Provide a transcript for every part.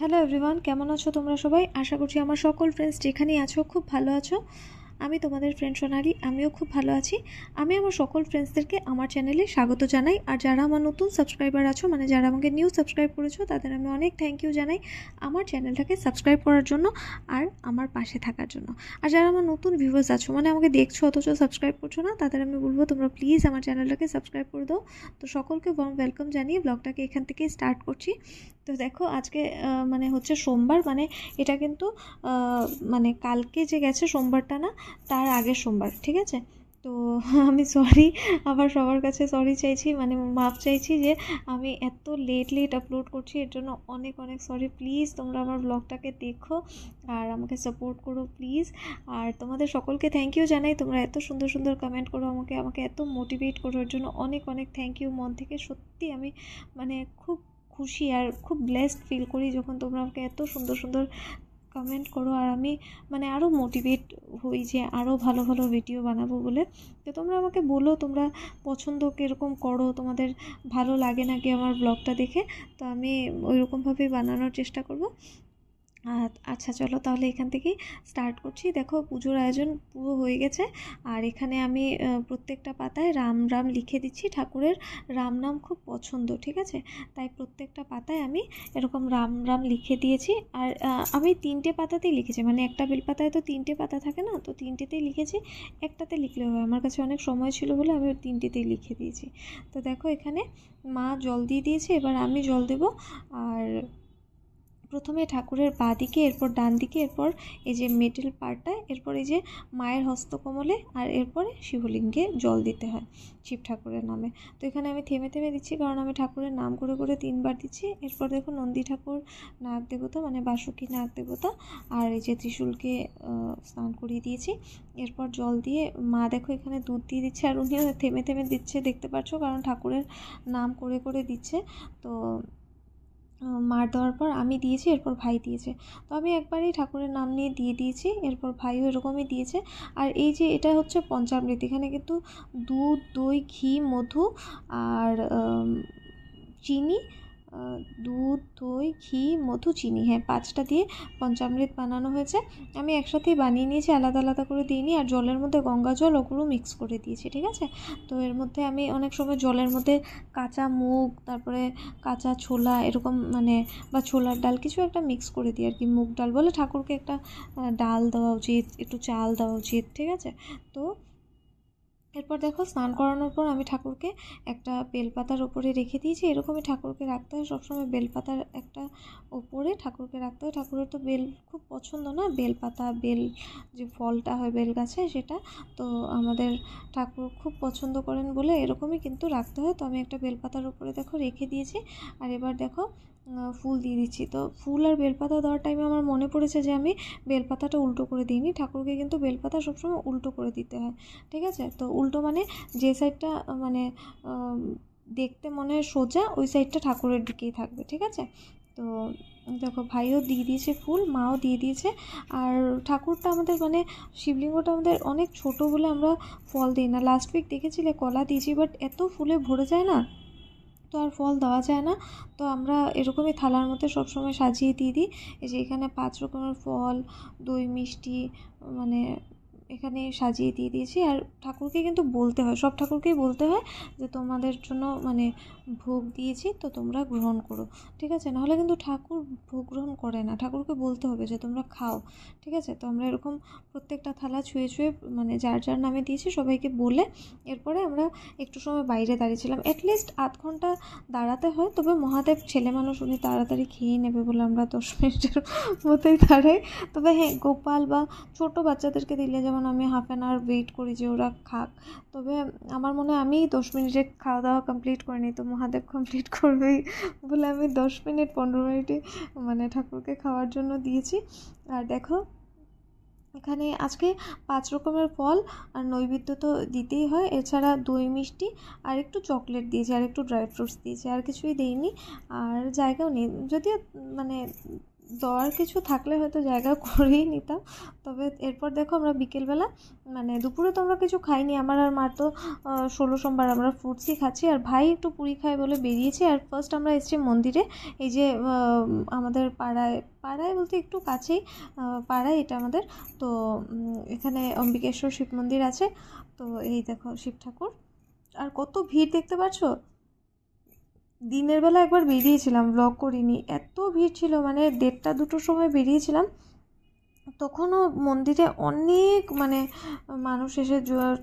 Hello everyone, কেমন আছো তোমরা সবাই? আশা করছি আমার সকল ফ্রেন্ডস যেখানেই আছো খুব ভালো আছো। আমি তোমাদের ফ্রেন্ড সোনালি, আমিও খুব ভালো আছি। আমি আমার সকল ফ্রেন্ডসদেরকে আমার চ্যানেলে স্বাগত জানাই। আর যারা আমার নতুন সাবস্ক্রাইবার আছো, মানে যারা আমাকে নিউ সাবস্ক্রাইব করেছো, তাদের আমি অনেক থ্যাংক ইউ জানাই আমার চ্যানেলটাকে সাবস্ক্রাইব করার জন্য আর আমার পাশে থাকার জন্য। আর যারা আমার নতুন ভিউয়ার্স আছো, মানে আমাকে দেখছো অথচ সাবস্ক্রাইব করছো না, তাদের আমি বলবো তোমরা প্লিজ আমার চ্যানেলটাকে সাবস্ক্রাইব করে দাও। তো সকলকে ওয়ার্ম ওয়েলকাম জানিয়ে ব্লগটাকে এখান থেকেই স্টার্ট করছি। তো দেখো আজকে মানে হচ্ছে সোমবার, মানে এটা কিন্তু মানে কালকে যে গেছে সোমবারটা না, তার আগের সোমবার, ঠিক আছে? তো আমি সরি, আবার সবার কাছে সরি চাইছি, মানে মাপ চাইছি যে আমি এত লেট আপলোড করছি, এর জন্য অনেক অনেক সরি। প্লিজ তোমরা আমার ব্লগটাকে দেখো আর আমাকে সাপোর্ট করো প্লিজ। আর তোমাদের সকলকে থ্যাংক ইউ জানাই, তোমরা এত সুন্দর সুন্দর কমেন্ট করো, আমাকে আমাকে এত মোটিভেট করো, এর জন্য অনেক অনেক থ্যাংক ইউ মন থেকে। সত্যি আমি মানে খুব খুশি আর খুব ব্লেসড ফিল করি যখন তোমরা আমাকে এত সুন্দর সুন্দর কমেন্ট করো, আর আমি মানে আরও মোটিভেট হই যে আরও ভালো ভালো ভিডিও বানাবো বলে। তো তোমরা আমাকে বলো তোমরা পছন্দ কীরকম করো, তোমাদের ভালো লাগে নাকি আমার ব্লগটা দেখে। তো আমি ওইরকমভাবেই বানানোর চেষ্টা করব। আচ্ছা চলো তাহলে এখান থেকেই স্টার্ট করছি। দেখো পুজোর আয়োজন পুরো হয়ে গেছে, আর এখানে আমি প্রত্যেকটা পাতায় রাম রাম লিখে দিচ্ছি। ঠাকুরের রাম নাম খুব পছন্দ, ঠিক আছে? তাই প্রত্যেকটা পাতায় আমি এরকম রাম রাম লিখে দিয়েছি। আর আমি 3টে পাতাতেই লিখেছি, মানে একটা বেলপাতায় তো 3টে পাতা থাকে না, তো 3টেতেই লিখেছি। একটাতে লিখলেও হয়, আমার কাছে অনেক সময় ছিল বলে আমি 3টেতেই লিখে দিয়েছি। তো দেখো এখানে মা জল দিয়ে দিয়েছে, এবার আমি জল দেব। আর প্রথমে ঠাকুরের বাঁ দিকে, এরপর ডান দিকে, এরপর এই যে মিডল পার্টটায়, এরপর এই যে মায়ের হস্তকমলে, আর এরপরে শিবলিঙ্গে জল দিতে হয় শিব ঠাকুরের নামে। তো এখানে আমি থেমে থেমে দিচ্ছি, কারণ আমি ঠাকুরের নাম করে করে 3বার দিচ্ছি। এরপর দেখো নন্দী ঠাকুর, নাগ দেবতা মানে বাসুকী নাগ দেবতা, আর এই যে ত্রিশূলকে স্নান করিয়ে দিয়েছি। এরপর জল দিয়ে মা দেখো এখানে দুধ দিয়ে দিচ্ছে, আর উনিও থেমে থেমে দিচ্ছে, দেখতে পাচ্ছ, কারণ ঠাকুরের নাম করে করে দিচ্ছে। তো মার দেওয়ার পর আমি দিয়েছি, এরপর ভাই দিয়েছে। তো আমি একবারেই ঠাকুরের নাম নিয়ে দিয়ে দিয়েছি, এরপর ভাইও এরকমই দিয়েছে। আর এই যে এটা হচ্ছে পঞ্চামৃত, এখানে কিন্তু দুধ, দই, ঘি, মধু আর চিনি, দুধ, দই, ঘি, মধু, চিনি, হ্যাঁ 5টা দিয়ে পঞ্চামৃত বানানো হয়েছে। আমি একসাথেই বানিয়ে নিয়েছি, আলাদা আলাদা করে দিইনি। আর জলের মধ্যে গঙ্গা জল ওগুলো মিক্স করে দিয়েছি, ঠিক আছে? তো এর মধ্যে আমি অনেক সময় জলের মধ্যে কাঁচা মুগ, তারপরে কাঁচা ছোলা এরকম, মানে বা ছোলার ডাল কিছু একটা মিক্স করে দিই আর কি। মুগ ডাল বলে ঠাকুরকে একটা ডাল দেওয়া উচিত, একটু চাল দেওয়া উচিত, ঠিক আছে? তো এরপর দেখো স্নান করানোর পর আমি ঠাকুরকে একটা বেলপাতার ওপরে রেখে দিয়েছি। এরকমই ঠাকুরকে রাখতে হয় সবসময়, বেলপাতার একটা ওপরে ঠাকুরকে রাখতে হয়। ঠাকুরের তো বেল খুব পছন্দ না, বেলপাতা, বেল যে ফলটা হয় বেল গাছে সেটা, তো আমাদের ঠাকুর খুব পছন্দ করেন বলে এরকমই কিন্তু রাখতে হয়। তো আমি একটা বেলপাতার ওপরে দেখো রেখে দিয়েছি। আর এবার দেখো ফুল দিয়ে দিচ্ছি। তো ফুল আর বেলপাতা দেওয়ার টাইমে আমার মনে পড়েছে যে আমি বেলপাতাটা উল্টো করে দিইনি। ঠাকুরকে কিন্তু বেলপাতা সবসময় উল্টো করে দিতে হয়, ঠিক আছে? তো উল্টো মানে যে সাইডটা মানে দেখতে মনে হয় সোজা, ওই সাইডটা ঠাকুরের দিকেই থাকবে, ঠিক আছে? তো দেখো ভাইও দিয়ে দিয়েছে ফুল, মাও দিয়ে দিয়েছে। আর ঠাকুরটা আমাদের মানে শিবলিঙ্গটা আমাদের অনেক ছোট বলে আমরা ফল দিই না। লাস্ট উইক দেখেছিলে কলা দিয়েছি, বাট এত ফুলে ভরে যায় না, তো আর ফল দেওয়া যায় না। তো আমরা এরকমই থালার মধ্যে সবসময় সাজিয়ে দিয়ে দিই। এই যে এখানে 5 রকমের ফল, দই, মিষ্টি, মানে এখানে সাজিয়ে দিয়ে দিয়েছি। আর ঠাকুরকে কিন্তু বলতে হয়, সব ঠাকুরকেই বলতে হয় যে তোমাদের জন্য মানে ভোগ দিয়েছি, তো তোমরা গ্রহণ করো, ঠিক আছে? নাহলে কিন্তু ঠাকুর ভোগ গ্রহণ করে না, ঠাকুরকে বলতে হবে যে তোমরা খাও, ঠিক আছে? তো আমরা এরকম প্রত্যেকটা থালা ছুঁয়ে ছুঁয়ে মানে যার যার নামে দিয়েছি সবাইকে বলে, এরপরে আমরা একটু সময় বাইরে দাঁড়িয়েছিলাম। অ্যাটলিস্ট আধ ঘন্টা দাঁড়াতে হয়, তবে মহাদেব ছেলে মানুষ, উনি তাড়াতাড়ি খেয়ে নেবে বলে আমরা 10 মিনিটের মতোই দাঁড়াই। তবে হ্যাঁ, গোপাল বা ছোটো বাচ্চাদেরকে দিলে, যেমন আমি হাফ অ্যান আওয়ার ওয়েট করি যে ওরা খাক। তবে আমার মনে হয় আমি 10 মিনিটে খাওয়া দাওয়া কমপ্লিট করে নিই, তো মহাদেব কমপ্লিট করবেই বলে আমি 10 মিনিট 15 মিনিটে মানে ঠাকুরকে খাওয়ার জন্য দিয়েছি। আর দেখো এখানে আজকে 5 রকমের ফল আর নৈবেদ্য তো দিতেই হয়, এছাড়া দই, মিষ্টি আর একটু চকলেট দিয়েছি, আর একটু ড্রাই ফ্রুটস দিয়েছি, আর কিছুই দেইনি। আর জায়গাও নেই, যদিও মানে দেওয়ার কিছু থাকলে হয়তো জায়গা করেই নিতাম। তবে এরপর দেখো আমরা বিকেলবেলা, মানে দুপুরে তো আমরা কিছু খাইনি, আমার আর মার তো 16 সোমবার আমরা ফ্রুটসই খাচ্ছি, আর ভাই একটু পুরি খায় বলে বেরিয়েছি। আর ফার্স্ট আমরা এসেছি মন্দিরে, এই যে আমাদের পাড়ায় বলতে একটু কাছেই পাড়ায় এটা আমাদের। তো এখানে অম্বিকেশ্বর শিব মন্দির আছে। তো এই দেখো শিব ঠাকুর, আর কত ভিড় দেখতে পাচ্ছ। দিনের বেলা একবার বেরিয়েছিলাম, ব্লগ করিনি, এত ভিড় ছিল, মানে 1:30-2টোর সময় বেরিয়েছিলাম, তখনও মন্দিরে অনেক মানে মানুষ এসে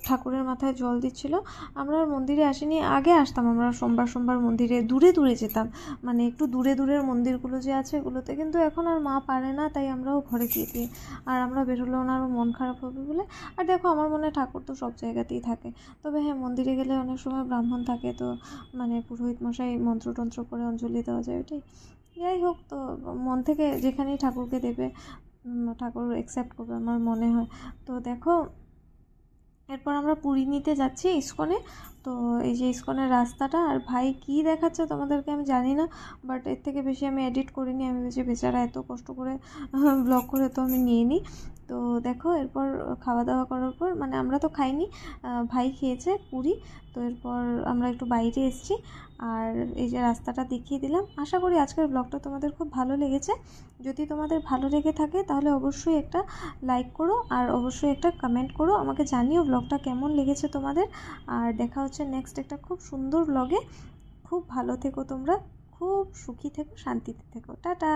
ঠাকুরের মাথায় জল দিচ্ছিল। আমরা আর মন্দিরে আসিনি, আগে আসতাম আমরা সোমবার সোমবার মন্দিরে, দূরে দূরে যেতাম, মানে একটু দূরে দূরের মন্দিরগুলো যে আছে এগুলোতে, কিন্তু এখন আর মা পারে না, তাই আমরাও ঘরে গিয়ে দিই। আর আমরা বেরোলে ওনারও মন খারাপ হবে বলে। আর দেখো আমার মনে হয় ঠাকুর তো সব জায়গাতেই থাকে, তবে হ্যাঁ মন্দিরে গেলে অনেক সময় ব্রাহ্মণ থাকে, তো মানে পুরোহিত মশাই মন্ত্রতন্ত্র করে অঞ্জলি দেওয়া যায়, ওটাই। যাই হোক, তো মন থেকে যেখানেই ঠাকুরকে দেবে ঠাকুর অ্যাকসেপ্ট করবে আমার মনে হয়। তো দেখো এরপর আমরা পুরী নিতে যাচ্ছি ইস্কনে। তো এই যে ইস্কনের রাস্তাটা, আর ভাই কী দেখাচ্ছে তোমাদেরকে আমি জানি না, বাট এর থেকে বেশি আমি এডিট করিনি, আমি ভেবেছি বেচারা এত কষ্ট করে ব্লগ করে তো আমি নিয়ে নিই। তো দেখো এরপর খাওয়া দাওয়া করার পর, মানে আমরা তো খাইনি, ভাই খেয়েছে পুরি। তো এরপর আমরা একটু বাইরে এসেছি, আর এই যে রাস্তাটা দেখিয়ে দিলাম। আশা করি আজকের ব্লগটা তোমাদের খুব ভালো লেগেছে। যদি তোমাদের ভালো লেগে থাকে তাহলে অবশ্যই একটা লাইক করো, আর অবশ্যই একটা কমেন্ট করো, আমাকে জানিও ব্লগটা কেমন লেগেছে তোমাদের। আর দেখা হচ্ছে নেক্সট একটা খুব সুন্দর ব্লগে। খুব ভালো থেকো তোমরা, খুব সুখী থেকো, শান্তিতে থেকো, টাটা।